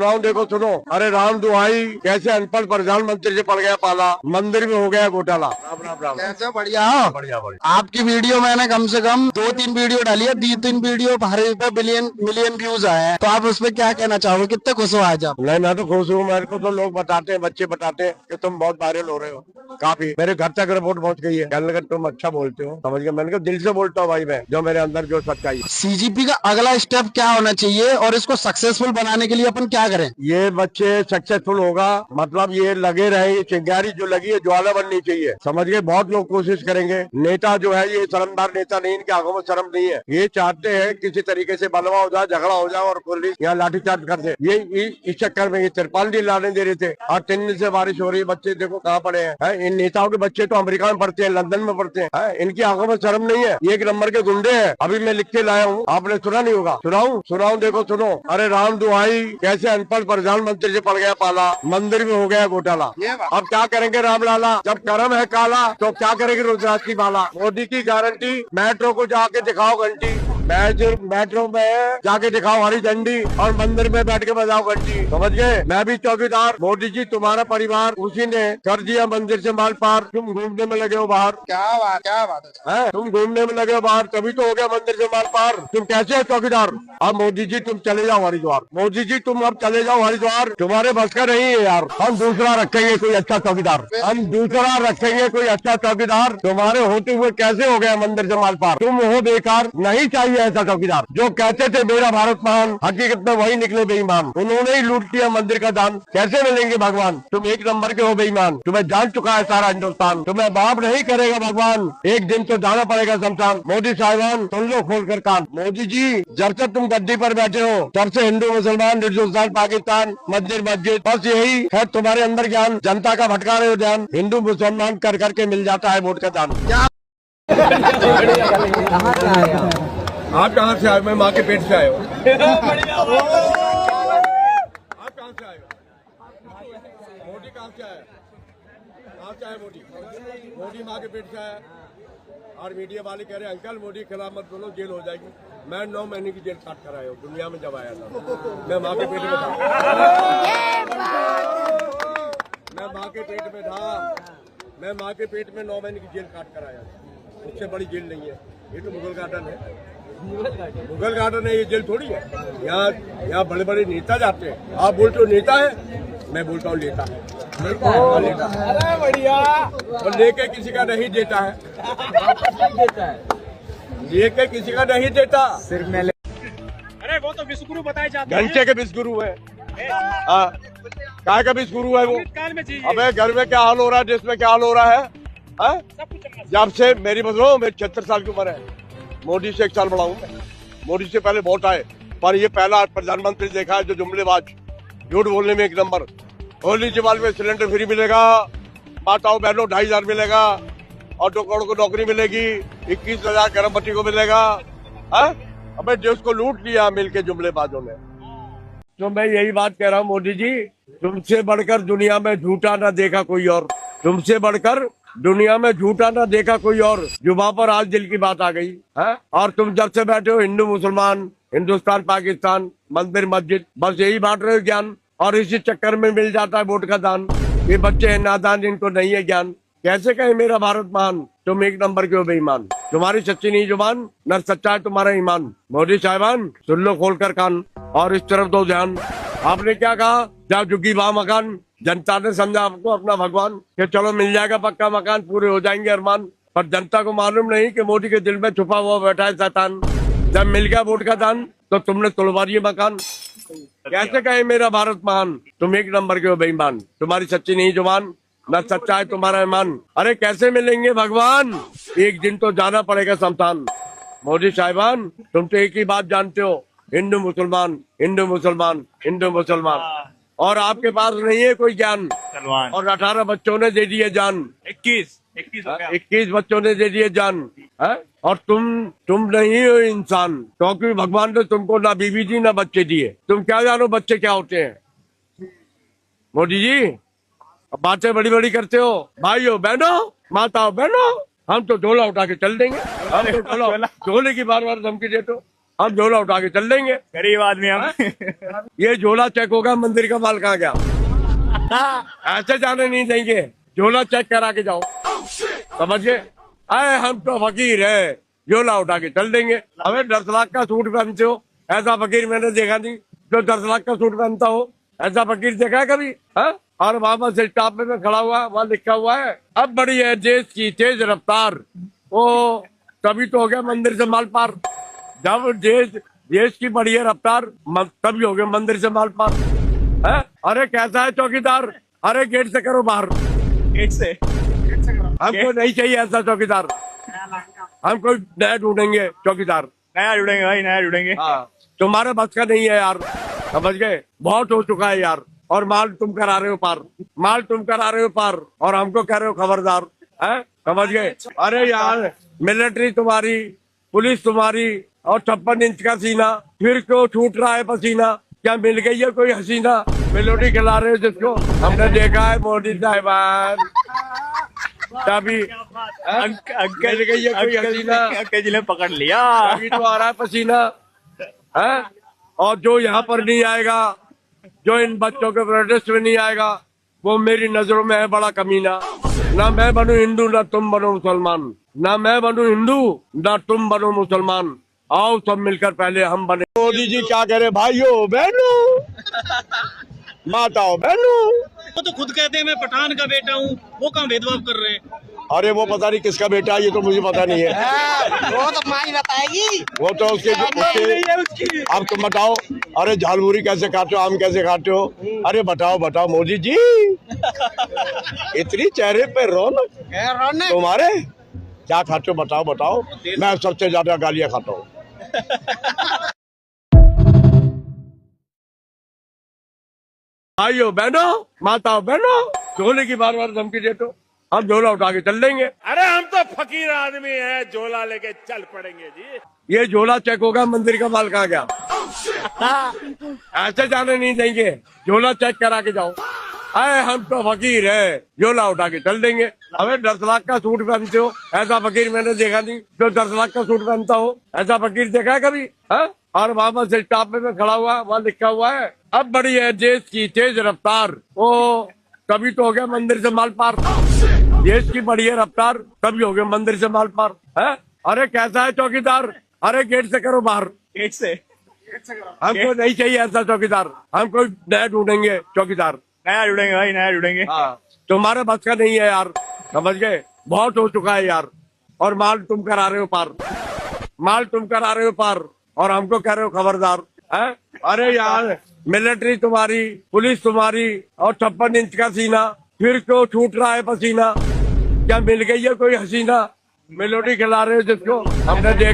सुनाऊं देखो सुनो। अरे राम दुहाई, कैसे अनपढ़ प्रधानमंत्री से पड़ गया पाला, मंदिर में हो गया घोटाला। राम राम राम। कैसे? बढ़िया। बढ़िया बढ़िया। आपकी वीडियो मैंने कम से कम 2-3 वीडियो डाली है, 2-3 वीडियो भारी पे बिलियन मिलियन व्यूज आए हैं। तो आप उस पर क्या कहना चाहोगे? कितने खुश हो आज आप? नहीं, मैं तो खुश हूँ। मेरे को तो लोग बताते हैं, बच्चे बताते हैं कि तुम बहुत वायरल हो रहे हो। काफी मेरे घर तक रिपोर्ट पहुंच गई है, कहने लगे तुम अच्छा बोलते हो। समझ गए? मैंने कहा दिल से बोलता हूँ भाई, मैं जो मेरे अंदर जो सच्चाई है। सीजीपी का अगला स्टेप क्या होना चाहिए और इसको सक्सेसफुल बनाने के लिए अपन क्या करें? ये बच्चे सक्सेसफुल होगा, मतलब ये लगे रहे, ये चिंगारी जो लगी है ज्वाला बननी चाहिए। समझ गए? बहुत लोग कोशिश करेंगे। नेता जो है ये शर्मदार नेता नहीं, इनके आंखों में शर्म नहीं है। ये चाहते हैं किसी तरीके से बलवा हो जाए, झगड़ा हो जाए और पुलिस यहाँ लाठीचार्ज कर दे। ये इस चक्कर में ये तिरपाल नहीं लाने दे रहे थे। और 3 दिन से बारिश हो रही है, बच्चे देखो कहाँ पड़े हैं। इन नेताओं के बच्चे तो अमेरिका में पढ़ते हैं, लंदन में पढ़ते हैं। इनकी आंखों में शर्म नहीं है। ये 1 नंबर के गुंडे हैं। अभी मैं लिख के लाया हूँ, आपने सुना नहीं होगा। सुनाऊं देखो सुनो। अरे राम दुहाई, कैसे अनपढ़ प्रधानमंत्री से पड़ गया पाला, मंदिर में हो गया घोटाला। अब क्या करेंगे राम लाला, जब कर्म है काला तो क्या करेंगे रुद्राज की माला। मोदी की गारंटी, मेट्रो को जाके दिखाओ घंटी, मेट्रो में जाके दिखाओ हरी झंडी और मंदिर में बैठ के बजाओ घंटी। समझ गए? मैं भी चौकीदार। मोदी जी तुम्हारा परिवार उसी ने कर दिया मंदिर से माल पार। तुम घूमने में लगे हो बाहर। क्या बात है? तुम घूमने में लगे हो बाहर, तभी तो हो गया मंदिर से माल पार। तुम कैसे हो चौकीदार? अब मोदी जी तुम चले जाओ हरिद्वार। मोदी जी तुम अब चले जाओ हरिद्वार, तुम्हारे बस का नहीं है यार। हम दूसरा रखेंगे कोई अच्छा चौकीदार, हम दूसरा रखेंगे कोई अच्छा चौकीदार। तुम्हारे होते हुए कैसे हो गया मंदिर से माल पार? तुम हो बेकार, नहीं चाहिए ऐसा चौकीदार। जो कहते थे मेरा भारत महान, हकीकत में वही निकले बेईमान। उन्होंने ही लूट लिया मंदिर का दान। कैसे मिलेंगे भगवान? तुम 1 नंबर के हो बेईमान। तुम्हें जान चुका है सारा हिंदुस्तान, तुम्हें माफ नहीं करेगा भगवान। एक दिन तो जाना पड़ेगा शमशान। मोदी साहिबान सुन लो खोल कर कान। मोदी जी जब से तुम गद्दी पर बैठे हो तब से हिंदू मुसलमान, हिंदुस्तान पाकिस्तान, मस्जिद मस्जिद, बस यही है तुम्हारे अंदर ज्ञान। जनता का भटका रहे हो ध्यान। हिंदू मुसलमान कर करके मिल जाता है वोट का दान। आप कहाँ से आए? मैं माँ के पेट से आए हो। आप कहाँ से आए? मोदी कहाँ से आए? कहाँ से आए मोदी? मोदी माँ के पेट से आया। और मीडिया वाले कह रहे हैं अंकल मोदी के खिलाफ मत बोलो, जेल हो जाएगी। मैं 9 महीने की जेल काट कर आया हूँ दुनिया में। जब आया था मैं माँ के पेट में था, मैं माँ के पेट में था, मैं माँ के पेट में 9 महीने की जेल काट कर आया था। उससे बड़ी जेल नहीं है। ये तो मुगल गार्डन है, मुगल गार्डन है, ये जेल थोड़ी है। यहाँ बड़े बड़े नेता जाते हैं। आप बोलते हो नेता है, मैं बोलता हूँ लेता है। अरे बढ़िया। और लेके किसी का नहीं देता है, लेके किसी का नहीं देता। सिर्फ मैं अरे वो तो विश्वगुरु बताए जाते हैं। घंटे के विश्वगुरु है। काय का विश्वगुरु है वो? काल में चाहिए। अबे घर में क्या हाल हो रहा है, देश में क्या हाल हो रहा है? सब कुछ जब से मेरी बदलो, मेरी 76 साल की उम्र है। मोदी से 1 साल बड़ा हूँ। मोदी से पहले वोट आए, पर ये पहला प्रधानमंत्री देखा है जो जुमलेबाज, झूठ बोलने में 1 नंबर। होली दिवाली में सिलेंडर फ्री मिलेगा, माताओं बहनों 2,500 मिलेगा, और 2 करोड़ को नौकरी मिलेगी, 21,000 गर्भवती को मिलेगा। अबे देश को लूट लिया मिलके जुमलेबाजों ने। तो मैं यही बात कह रहा हूँ मोदी जी, तुमसे बढ़कर दुनिया में झूठा ना देखा कोई और, तुमसे बढ़कर दुनिया में झूठा ना देखा कोई और। जुबान पर आज दिल की बात आ गई है। और तुम जब से बैठे हो हिंदू मुसलमान, हिंदुस्तान पाकिस्तान, मंदिर मस्जिद, बस यही बांट रहे हो ज्ञान। और इसी चक्कर में मिल जाता है वोट का दान। ये बच्चे हैं नादान, इनको नहीं है ज्ञान। कैसे कहे मेरा भारत महान, तुम 1 नंबर के हो बेईमान। तुम्हारी सच्ची नहीं जुबान, न सच्चा है तुम्हारा ईमान। मोदी साहिबान सुन लो खोल कर कान और इस तरफ दो ध्यान। आपने क्या कहा? जब झुग्गी वहाँ मकान। जनता ने समझा आपको अपना भगवान कि चलो मिल जाएगा पक्का मकान, पूरे हो जाएंगे अरमान। पर जनता को मालूम नहीं कि मोदी के दिल में छुपा हुआ बैठा है शैतान। जब मिल गया वोट का दान तो तुमने तोड़वा दिए मकान। कैसे कहे मेरा भारत महान, तुम 1 नंबर के हो बेईमान। तुम्हारी सच्ची नहीं जुबान, न सच्चा है तुम्हारा ईमान। अरे कैसे मिलेंगे भगवान, एक दिन तो जाना पड़ेगा शमशान। मोदी साहिबान तुम तो एक ही बात जानते हो, हिंदू मुसलमान, हिंदू मुसलमान, हिंदू मुसलमान। और आपके पास नहीं है कोई ज्ञान। और 18 बच्चों ने दे दिए जान। 21 बच्चों ने दे दिए जान है? और तुम नहीं हो इंसान, क्योंकि भगवान ने तुमको ना बीवी दी ना बच्चे दिए। तुम क्या जानो बच्चे क्या होते हैं? मोदी जी अब बातें बड़ी बड़ी करते हो। भाइयों बहनों, माताओं बहनों, हम तो झोला उठा के चल देंगे। हम तो झोले की बार बार धमकी देते हो। हम झोला उठा के चल देंगे। गरीब आदमी हम। ये झोला चेक होगा, मंदिर का माल कहाँ गया? ऐसे जाने नहीं देंगे, झोला चेक करा के जाओ, समझिए। अरे हम तो फकीर है, झोला उठा के चल देंगे। हमें 10 लाख का सूट पहनते हो, ऐसा फकीर मैंने देखा नहीं। जो 10 लाख का सूट पहनता हो, ऐसा फकीर देखा है कभी? हाँ? और वहां पर स्टॉप में खड़ा हुआ, वहां लिखा हुआ है अब बड़ी है देश की तेज रफ्तार। वो तभी तो हो गया मंदिर से माल पार। जब देश की बड़ी है रफ्तार, तभी हो गया मंदिर से माल पार। है? अरे कैसा है चौकीदार? अरे गेट से करो बाहर, गेट से। हमको नहीं चाहिए ऐसा चौकीदार। हम कोई नया ढूंढेंगे चौकीदार। नया जुड़ेंगे भाई, नया जुड़ेंगे। हाँ, तुम्हारे बस का नहीं है यार, समझ गए? बहुत हो चुका है यार। और माल तुम करा रहे हो पार, माल तुम करा रहे हो पार, और हमको कह रहे हो खबरदार। है? समझ गए? अरे यार, मिलिट्री तुम्हारी, पुलिस तुम्हारी, और 56 इंच का सीना, फिर क्यों छूट रहा है पसीना? क्या मिल गई है कोई हसीना? मेलोडी खिला रहे हो जिसको? हमने देखा है मोदी साहिबान, तभी अंकल मिल गई है कोई हसीना, अंकल जी ने पकड़ लिया। तभी तो आ रहा है पसीना। है? और जो यहाँ पर नहीं आएगा, जो इन बच्चों के प्रोटेस्ट में नहीं आएगा, वो मेरी नजरों में है बड़ा कमीना। ना मैं बनूं हिंदू, ना तुम बनो मुसलमान। ना मैं बनूं हिंदू, ना तुम बनो मुसलमान। आओ सब मिलकर पहले हम बने। मोदी जी क्या कह रहे भाइयों बहनों, माताओं बहनों? वो तो खुद कहते हैं मैं पठान का बेटा हूँ, वो कहाँ भेदभाव कर रहे हैं? अरे वो पता नहीं किसका बेटा है, ये तो मुझे पता नहीं है। वो तो माँ ही बताएगी। वो तो उसके अब तुम बताओ। अरे झालमुरी कैसे खाते हो, आम कैसे खाते हो? अरे बताओ बताओ मोदी जी, इतनी चेहरे पे रौनक तुम्हारे, क्या खाते हो बताओ बताओ। मैं सबसे ज्यादा गालियां खाता हूँ। भाइयों बहनों, माताओं बहनों, झोले की बार बार धमकी देते हो, हम झोला उठा के चल देंगे। अरे हम तो फकीर आदमी हैं, झोला लेके चल पड़ेंगे जी। ये झोला चेक होगा, मंदिर का माल कहाँ गया? ऐसे जाने नहीं देंगे, झोला चेक करा के जाओ। अरे हम तो फकीर है, झोला उठा के चल देंगे। हमें 10 लाख का सूट पहनते हो, ऐसा फकीर मैंने देखा नहीं। जो 10 लाख का सूट पहनता हो, ऐसा फकीर देखा है कभी? हाँ? और वहां पर स्टॉप में खड़ा हुआ, वहां लिखा हुआ है अब बड़ी है देश की तेज रफ्तार। वो तभी तो हो गया मंदिर से माल पार। देश की बड़ी है रफ्तार, तभी हो गया मंदिर से माल पार। है? अरे कैसा है चौकीदार? अरे गेट से करो बाहर, गेट से। हमको नहीं चाहिए ऐसा चौकीदार। हम कोई नया ढूंढेंगे चौकीदार। नया जुड़ेंगे भाई, नया जुड़ेंगे। हाँ, तुम्हारे बस का नहीं है यार, समझ गए? बहुत हो चुका है यार। और माल तुम करा रहे हो पार, माल तुम करा रहे हो पार, और हमको कह रहे हो खबरदार। है? अरे यार, मिलिट्री तुम्हारी, पुलिस तुम्हारी, और 56 इंच का सीना, फिर क्यों छूट रहा है पसीना? क्या मिल गई है कोई हसीना? मेलोडी खिला रहे हो जिसको? हमने देख